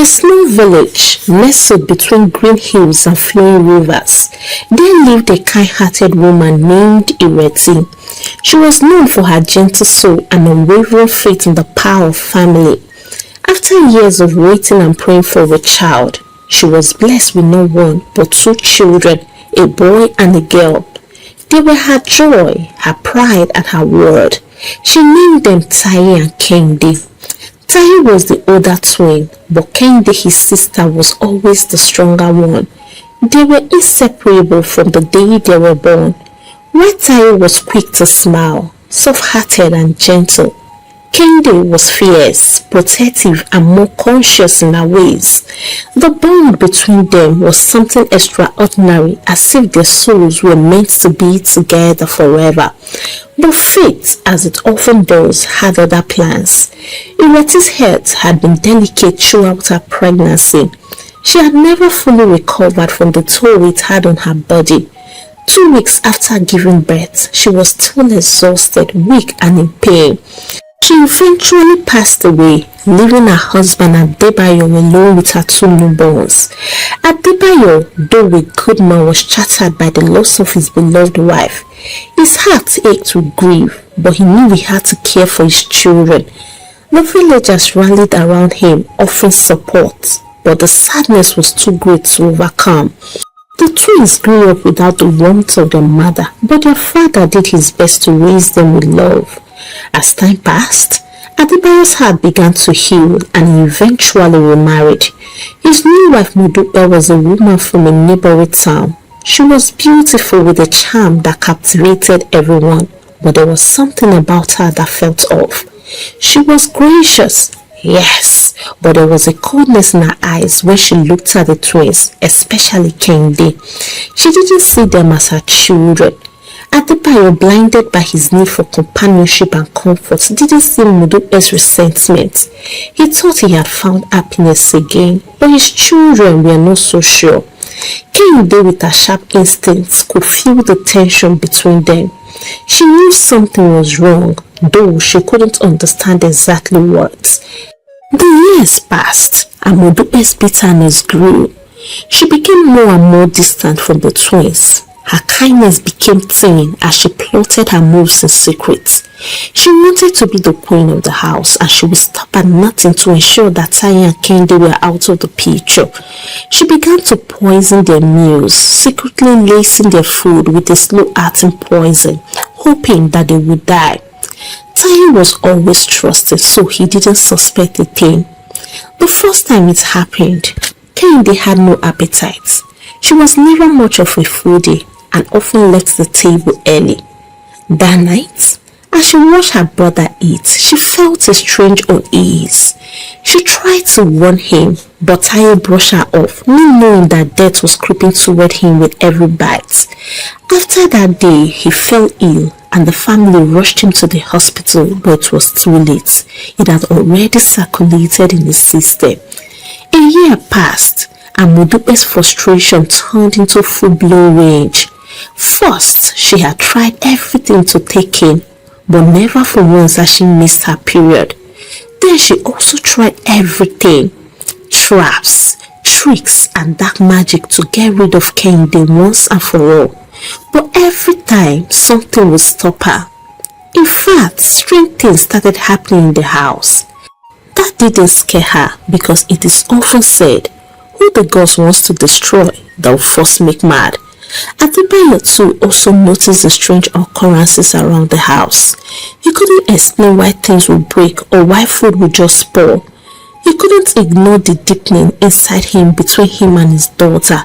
a small village nestled between green hills and flowing rivers, there lived a kind-hearted woman named Ireti. She was known for her gentle soul and unwavering faith in the power of family. After years of waiting and praying for a child, she was blessed with no one but 2 children, a boy and a girl. They were her joy, her pride, and her world. She named them Tai and Kehinde. Tai was the older twin, but Kehinde, his sister, was always the stronger one. They were inseparable from the day they were born. While Tai was quick to smile, soft-hearted and gentle, Kehinde was fierce, protective, and more conscious in her ways. The bond between them was something extraordinary, as if their souls were meant to be together forever. But fate, as it often does, had other plans. Ireti's health had been delicate throughout her pregnancy. She had never fully recovered from the toll it had on her body. 2 weeks after giving birth, she was still exhausted, weak, and in pain. She eventually passed away, leaving her husband Adebayo alone with her 2 newborns. Adebayo, though with good man, was shattered by the loss of his beloved wife. His heart ached with grief, but he knew he had to care for his children. The villagers rallied around him, offering support, but the sadness was too great to overcome. The twins grew up without the warmth of their mother, but their father did his best to raise them with love. As time passed, Adebayo's heart began to heal and he eventually remarried. His new wife Modupe was a woman from a neighboring town. She was beautiful with a charm that captivated everyone, but there was something about her that felt off. She was gracious, yes, but there was a coldness in her eyes when she looked at the twins, especially Kehinde. She didn't see them as her children. Adebayo, blinded by his need for companionship and comfort, didn't see Modupe's resentment. He thought he had found happiness again, but his children were not so sure. Kehinde, with her sharp instincts, could feel the tension between them. She knew something was wrong, though she couldn't understand exactly what. The years passed, and Modupe's bitterness grew. She became more and more distant from the twins. Her kindness became thin as she plotted her moves in secret. She wanted to be the queen of the house, and she would stop at nothing to ensure that Tai and Kehinde were out of the picture. She began to poison their meals, secretly lacing their food with a slow-acting poison, hoping that they would die. Tai was always trusted, so he didn't suspect a thing. The first time it happened, Kehinde had no appetite. She was never much of a foodie and often left the table early. That night, as she watched her brother eat, she felt a strange unease. She tried to warn him, but Tai brushed her off, not knowing that death was creeping toward him with every bite. After that day, he fell ill and the family rushed him to the hospital, but it was too late. It had already circulated in the system. A year passed, and Modupe's frustration turned into full-blown rage. First, she had tried everything to take in, but never for once had she missed her period. Then she also tried everything, traps, tricks, and dark magic to get rid of Kehinde once and for all. But every time, something would stop her. In fact, strange things started happening in the house. That didn't scare her because it is often said, who the gods wants to destroy, they'll first make mad. Adebayo too also noticed the strange occurrences around the house. He couldn't explain why things would break or why food would just spoil. He couldn't ignore the deepening inside him between him and his daughter.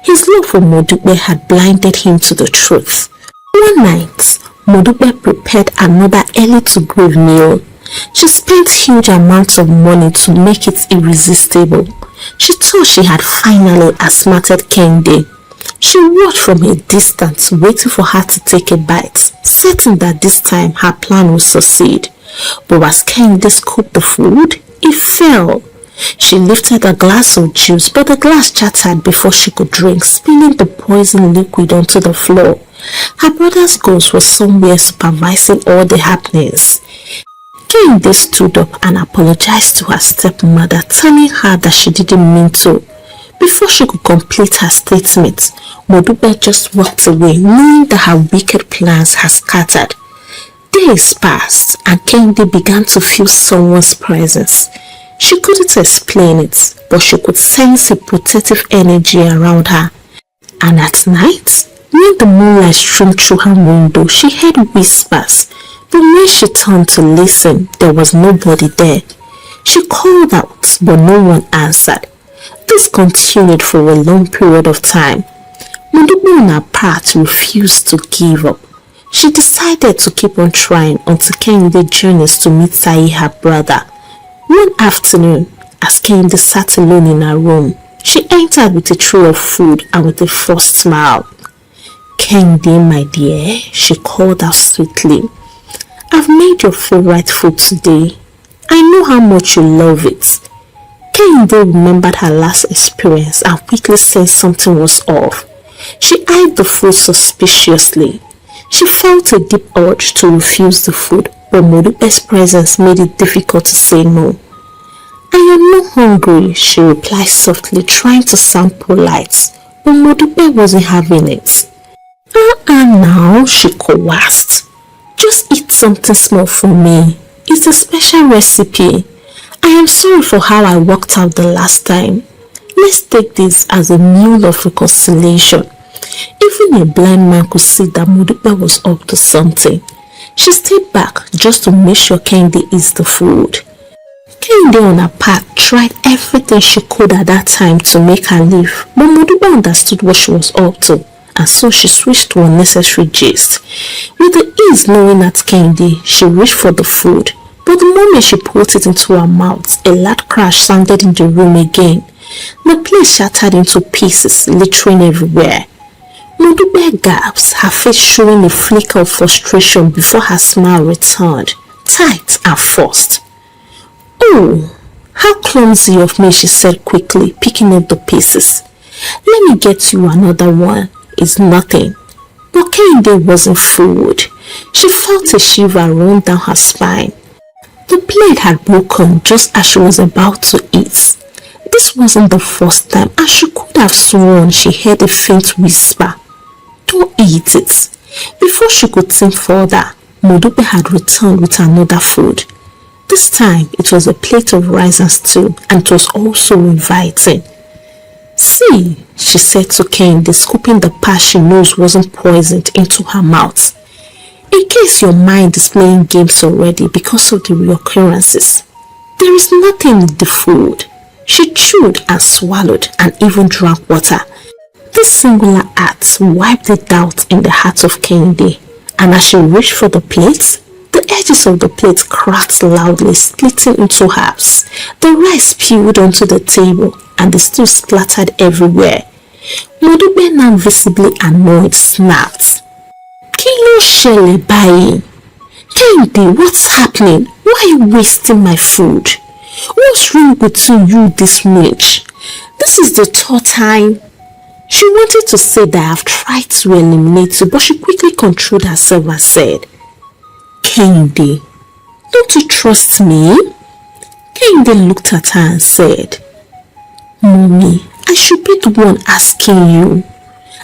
His love for Modupe had blinded him to the truth. One night, Modupe prepared another early-to-grave meal. She spent huge amounts of money to make it irresistible. She thought she had finally outsmarted Kehinde. She watched from a distance, waiting for her to take a bite, certain that this time her plan would succeed. But as Kehinde scooped the food, it fell. She lifted a glass of juice, but the glass shattered before she could drink, spilling the poison liquid onto the floor. Her brother's ghost was somewhere supervising all the happenings. Kehinde stood up and apologized to her stepmother, telling her that she didn't mean to. Before she could complete her statement, Modupe just walked away, knowing that her wicked plans had scattered. Days passed and Kehinde began to feel someone's presence. She couldn't explain it, but she could sense a protective energy around her. And at night, when the moonlight streamed through her window, she heard whispers. But when she turned to listen, there was nobody there. She called out, but no one answered. This continued for a long period of time. Modupe on her part refused to give up. She decided to keep on trying until Kehinde journeys to meet Sai, her brother. One afternoon, as Kehinde sat alone in her room, she entered with a tray of food and with a forced smile. "Kehinde, my dear," she called out sweetly, "I've made your favorite food today. I know how much you love it." Kehinde remembered her last experience and quickly sensed something was off. She eyed the food suspiciously. She felt a deep urge to refuse the food, but Modupe's presence made it difficult to say no. "I am not hungry," she replied softly, trying to sound polite, but Modupe wasn't having it. Now," she coaxed. "Just eat something small for me. It's a special recipe. I am sorry for how I walked out the last time. Let's take this as a meal of reconciliation." Even a blind man could see that Modupe was up to something. She stayed back just to make sure Kehinde eats the food. Kehinde on her part tried everything she could at that time to make her leave, but Modupe understood what she was up to, and so she switched to unnecessary gist. With the ease knowing at Kehinde, she reached for the food, but the moment she put it into her mouth, a loud crash sounded in the room again. The place shattered into pieces, littering everywhere. Modupe gasped, her face showing a flicker of frustration before her smile returned, tight and forced. "Oh, how clumsy of me," she said quickly, picking up the pieces. "Let me get you another one. It's nothing." But Kehinde wasn't fooled. She felt a shiver run down her spine. The plate had broken just as she was about to eat. This wasn't the first time, and she could have sworn she heard a faint whisper, "Don't eat it." Before she could think further, Modupe had returned with another food. This time, it was a plate of rice and stew, and it was also inviting. "See," she said to Kehinde, scooping the part she knows wasn't poisoned into her mouth. "In case your mind is playing games already because of the reoccurrences, there is nothing in the food." She chewed and swallowed and even drank water. This singular act wiped the doubt in the heart of Kehinde, and as she reached for the plate, the edges of the plate cracked loudly, splitting into halves. The rice spilled onto the table, and the stew splattered everywhere. Modupe, now visibly annoyed, snapped, "Kí ló ṣẹlẹ̀ báyìí? Kehinde, what's happening? Why are you wasting my food? What's wrong with you this much? This is the third time." She wanted to say that I have tried to eliminate you, but she quickly controlled herself and said, "Kehinde, don't you trust me?" Kehinde looked at her and said, "Mommy, I should be the one asking you.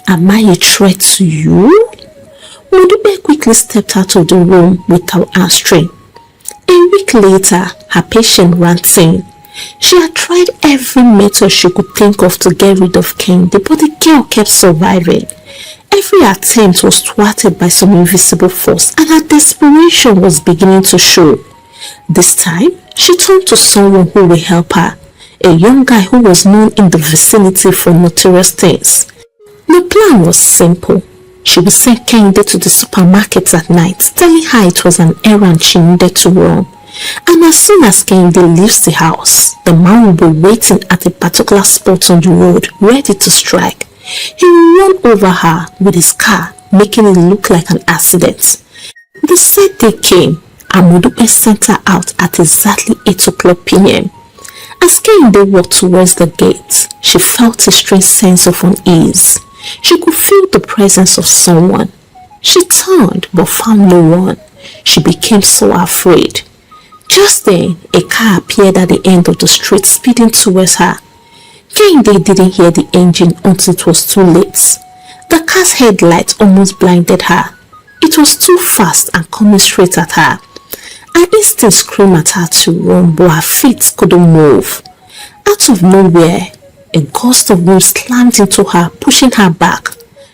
Am I a threat to you?" Modupe quickly stepped out of the room without answering. A week later, her patient ranting. She had tried every method she could think of to get rid of Kehinde, but the girl kept surviving. Every attempt was thwarted by some invisible force, and her desperation was beginning to show. This time, she turned to someone who would help her, a young guy who was known in the vicinity for notorious things. The plan was simple. She would send Kehinde to the supermarket at night, telling her it was an errand she needed to run. And as soon as Kehinde leaves the house, the man will be waiting at a particular spot on the road, ready to strike. He will run over her with his car, making it look like an accident. The said day came, and Modupe sent her out at exactly 8 o'clock p.m. As Kehinde walked towards the gate, she felt a strange sense of unease. She could feel the presence of someone. She turned but found no one. She became so afraid. Just then, a car appeared at the end of the street speeding towards her. Kehinde didn't hear the engine until it was too late. The car's headlights almost blinded her. It was too fast and coming straight at her. Her instinct screamed at her to run, but her feet couldn't move. Out of nowhere, a gust of wind slammed into her, pushing her back.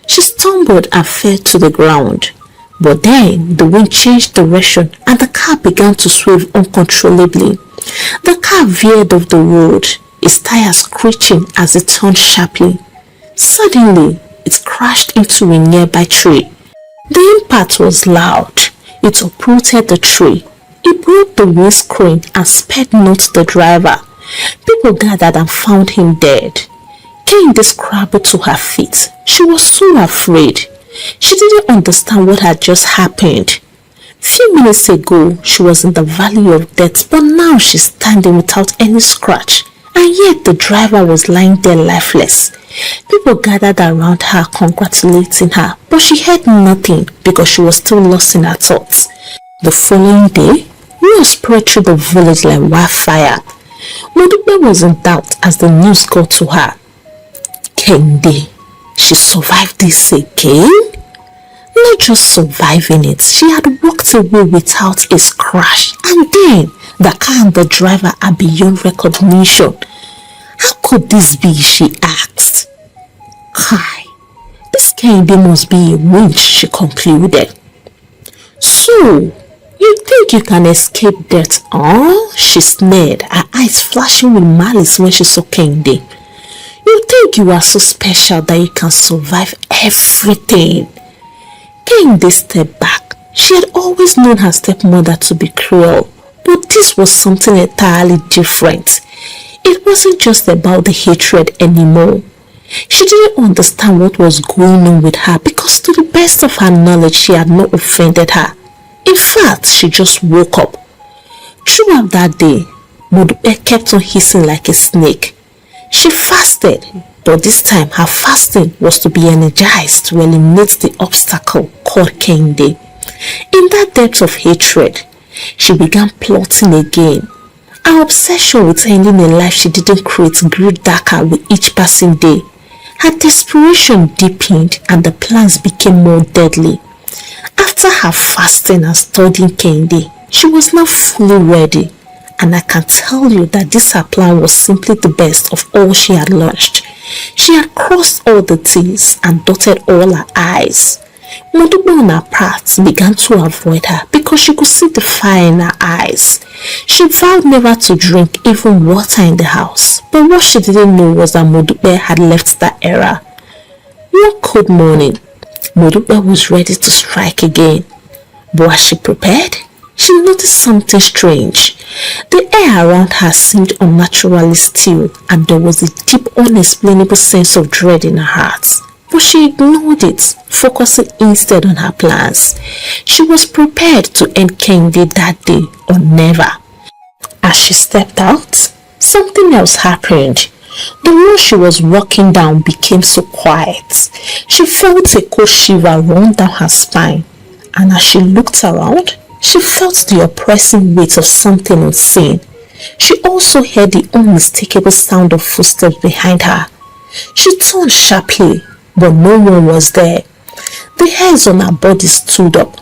She stumbled and fell to the ground. But then the wind changed direction and the car began to swerve uncontrollably. The car veered off the road, its tires screeching as it turned sharply. Suddenly, it crashed into a nearby tree. The impact was loud. It uprooted the tree. It broke the windscreen and sped north the driver. People gathered and found him dead. Kehinde scrambled to her feet. She was so afraid. She didn't understand what had just happened. Few minutes ago, she was in the valley of death, but now she's standing without any scratch, and yet the driver was lying there lifeless. People gathered around her, congratulating her, but she heard nothing because she was still lost in her thoughts. The following day, news spread through the village like wildfire. Modupe was in doubt as the news got to her. Kehinde, she survived this again? Not just surviving it, she had walked away without a scratch, and then the car and the driver are beyond recognition. How could this be, she asked. Kai, this Kehinde must be a witch, she concluded. So, you think you can escape death, huh? She sneered, her eyes flashing with malice when she saw Kehinde. You think you are so special that you can survive everything? Kehinde stepped back. She had always known her stepmother to be cruel, but this was something entirely different. It wasn't just about the hatred anymore. She didn't understand what was going on with her because to the best of her knowledge she had not offended her. In fact, she just woke up. Throughout that day, Modupe kept on hissing like a snake. She fasted, but this time her fasting was to be energized to eliminate the obstacle called Kehinde. In that depth of hatred, she began plotting again. Her obsession with ending a life she didn't create grew darker with each passing day. Her desperation deepened and the plans became more deadly. After her fasting and studying Kehinde, she was now fully ready. And I can tell you that this her plan was simply the best of all she had launched. She had crossed all the T's and dotted all her I's. Modupe on her part began to avoid her because she could see the fire in her eyes. She vowed never to drink even water in the house, but what she didn't know was that Modupe had left that era. One cold morning, Modupe was ready to strike again. But as she prepared, she noticed something strange. The air around her seemed unnaturally still, and there was a deep, unexplainable sense of dread in her heart. But she ignored it, focusing instead on her plans. She was prepared to end Kehinde that day or never. As she stepped out, something else happened. The road she was walking down became so quiet. She felt a cold shiver run down her spine, and as she looked around, she felt the oppressive weight of something unseen. She also heard the unmistakable sound of footsteps behind her. She turned sharply, but no one was there. The hairs on her body stood up.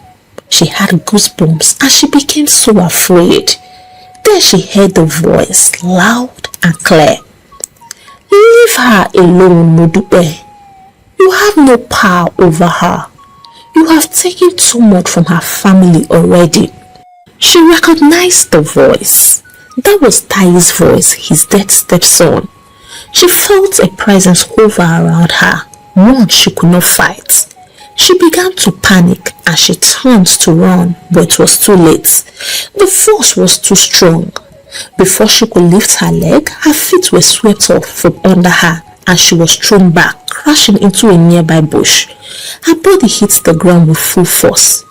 She had goosebumps and she became so afraid. Then she heard the voice, loud and clear. Leave her alone, Modupe. You have no power over her. You have taken too much from her family already. She recognized the voice. That was Tai's voice, his dead stepson. She felt a presence hover around her, one she could not fight. She began to panic and she turned to run, but it was too late. The force was too strong. Before she could lift her leg, her feet were swept off from under her and she was thrown back, crashing into a nearby bush. Her body hit the ground with full force.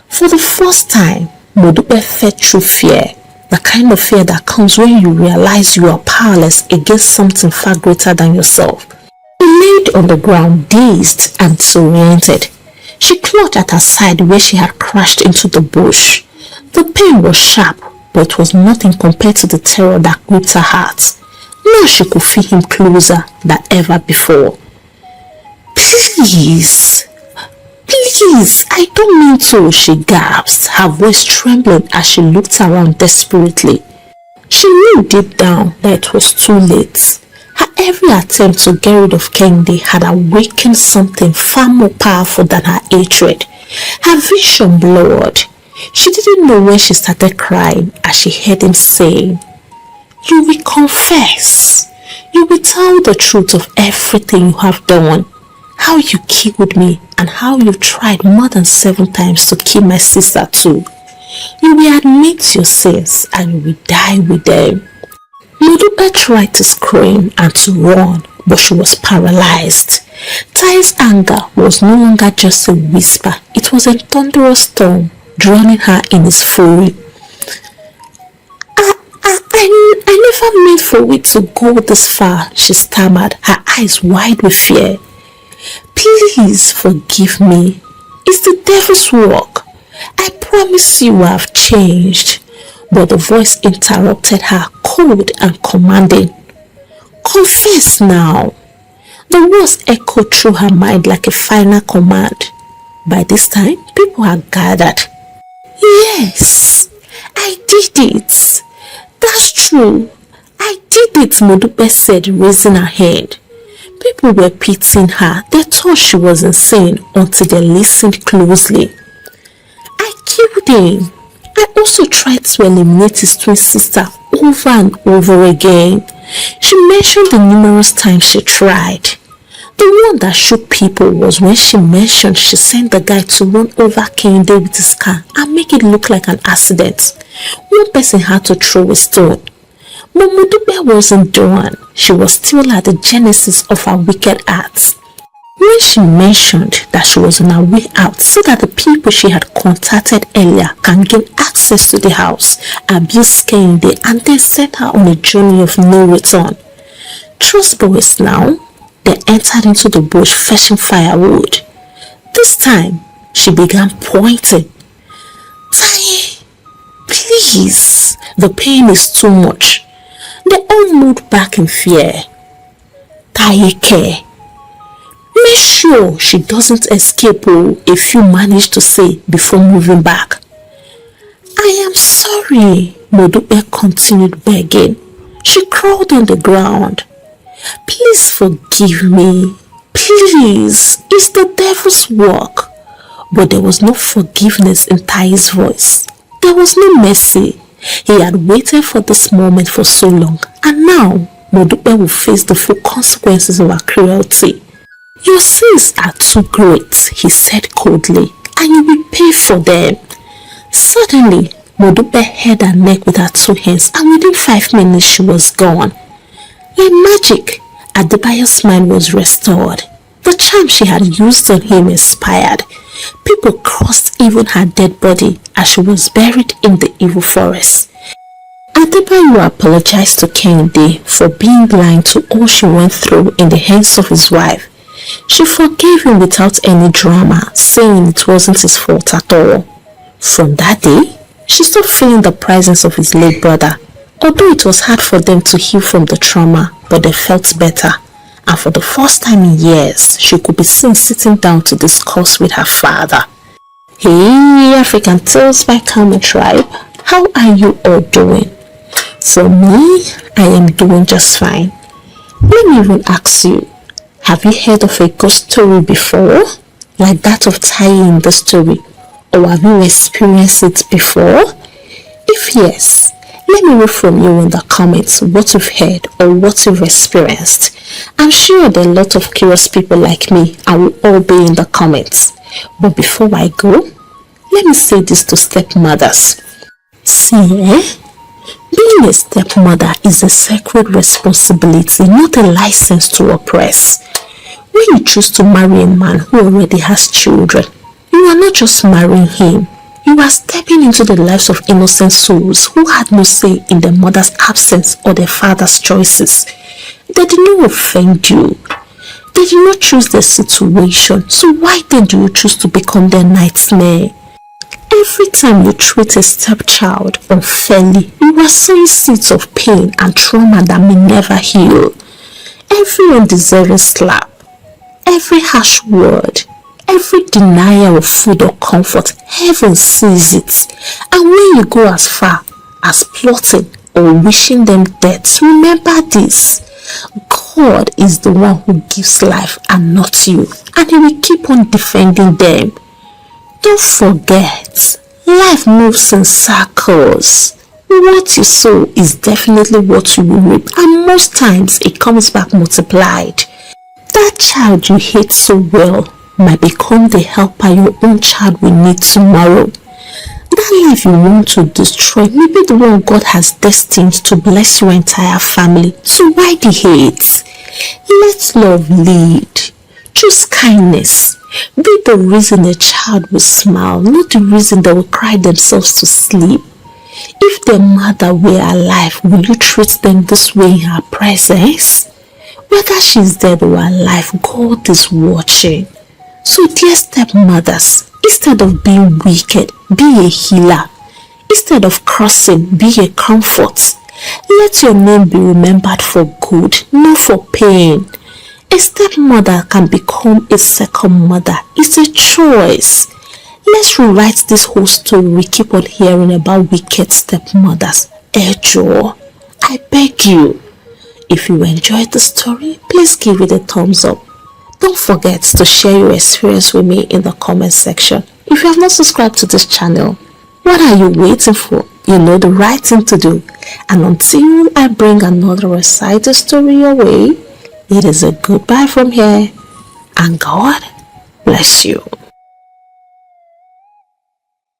For the first time, Modupe felt true fear, the kind of fear that comes when you realize you are powerless against something far greater than yourself. She laid on the ground, dazed and disoriented. She clutched at her side where she had crashed into the bush. The pain was sharp, but it was nothing compared to the terror that gripped her heart. Now she could feel him closer than ever before. Please, please, I don't mean to, she gasped, her voice trembling as she looked around desperately. She knew deep down that it was too late. Her every attempt to get rid of Kehinde had awakened something far more powerful than her hatred. Her vision blurred. She didn't know when she started crying as she heard him saying, "You will confess. You will tell the truth of everything you have done. How you killed me and how you tried more than 7 times to kill my sister too. You will admit your sins and you will die with them." Modupe tried to scream and to run, but she was paralyzed. Tai's anger was no longer just a whisper, it was a thunderous storm, drowning her in its fury. I never meant for it to go this far, she stammered, her eyes wide with fear. Please forgive me. It's the devil's work. I promise you I have changed. But the voice interrupted her, cold and commanding. Confess now. The words echoed through her mind like a final command. By this time, people had gathered. Yes, I did it. That's true. I did it, Modupe said, raising her hand. People were pitying her. They thought she was insane until they listened closely. I killed him. I also tried to eliminate his twin sister over and over again. She mentioned the numerous times she tried. The one that shook people was when she mentioned she sent the guy to run over Kehinde with his car and make it look like an accident. One person had to throw a stone. But Modupe wasn't done. She was still at the genesis of her wicked acts. When she mentioned that she was on her way out so that the people she had contacted earlier can gain access to the house, abuse Kehinde and then send her on a journey of no return. Trust boys now, they entered into the bush fetching firewood. This time, she began pointing. Tai, please, the pain is too much. They all moved back in fear. Taike, make sure she doesn't escape, a few managed to say before moving back. I am sorry, Modupe continued begging. She crawled on the ground. Please forgive me. Please, it's the devil's work. But there was no forgiveness in Tai's voice. There was no mercy. He had waited for this moment for so long, and now Modupe will face the full consequences of her cruelty. Your sins are too great, he said coldly, and you will pay for them. Suddenly, Modupe held her neck with her 2 hands, and within 5 minutes she was gone. Like magic, Adebayo's mind was restored. The charm she had used on him expired. People crossed even her dead body as she was buried in the evil forest. Adebayo apologized to Kehinde for being blind to all she went through in the hands of his wife. She forgave him without any drama, saying it wasn't his fault at all. From that day, she stopped feeling the presence of his late brother. Although it was hard for them to heal from the trauma, but they felt better. And for the first time in years, she could be seen sitting down to discuss with her father. Hey, Africantales by Calm Tribe, how are you all doing? For me, I am doing just fine. Let me even ask you, have you heard of a ghost story before? Like that of Tai in the story? Or have you experienced it before? If yes, let me read from you in the comments what you've heard or what you've experienced. I'm sure there are a lot of curious people like me and will all be in the comments. But before I go, let me say this to stepmothers. See, being a stepmother is a sacred responsibility, not a license to oppress. When you choose to marry a man who already has children, you are not just marrying him. You are stepping into the lives of innocent souls who had no say in their mother's absence or their father's choices. They did not offend you. They did not choose their situation. So why then do you choose to become their nightmare? Every Every time you treat a stepchild unfairly, you are sowing seeds of pain and trauma that may never heal. Every undeserving slap, every harsh word, every denial of food or comfort, heaven sees it. And when you go as far as plotting or wishing them death, remember this: God is the one who gives life and not you, and He will keep on defending them. Don't forget, life moves in circles. What you sow is definitely what you will reap, and most times it comes back multiplied. That child you hate so well might become the helper your own child will need tomorrow. That life you want to destroy may be the one God has destined to bless your entire family. So why the hate? Let love lead. Choose kindness. Be the reason a child will smile, not the reason they will cry themselves to sleep. If their mother were alive, will you treat them this way in her presence? Whether she's dead or alive, God is watching. So dear stepmothers, instead of being wicked, be a healer. Instead of cursing, be a comfort. Let your name be remembered for good, not for pain. A stepmother can become a second mother. It's a choice. Let's rewrite this whole story we keep on hearing about wicked stepmothers. Ejo, I beg you, if you enjoyed the story, please give it a thumbs up. Don't forget to share your experience with me in the comment section. If you have not subscribed to this channel, what are you waiting for? You know the right thing to do. And until I bring another recited story your way, it is a goodbye from here, and God bless you.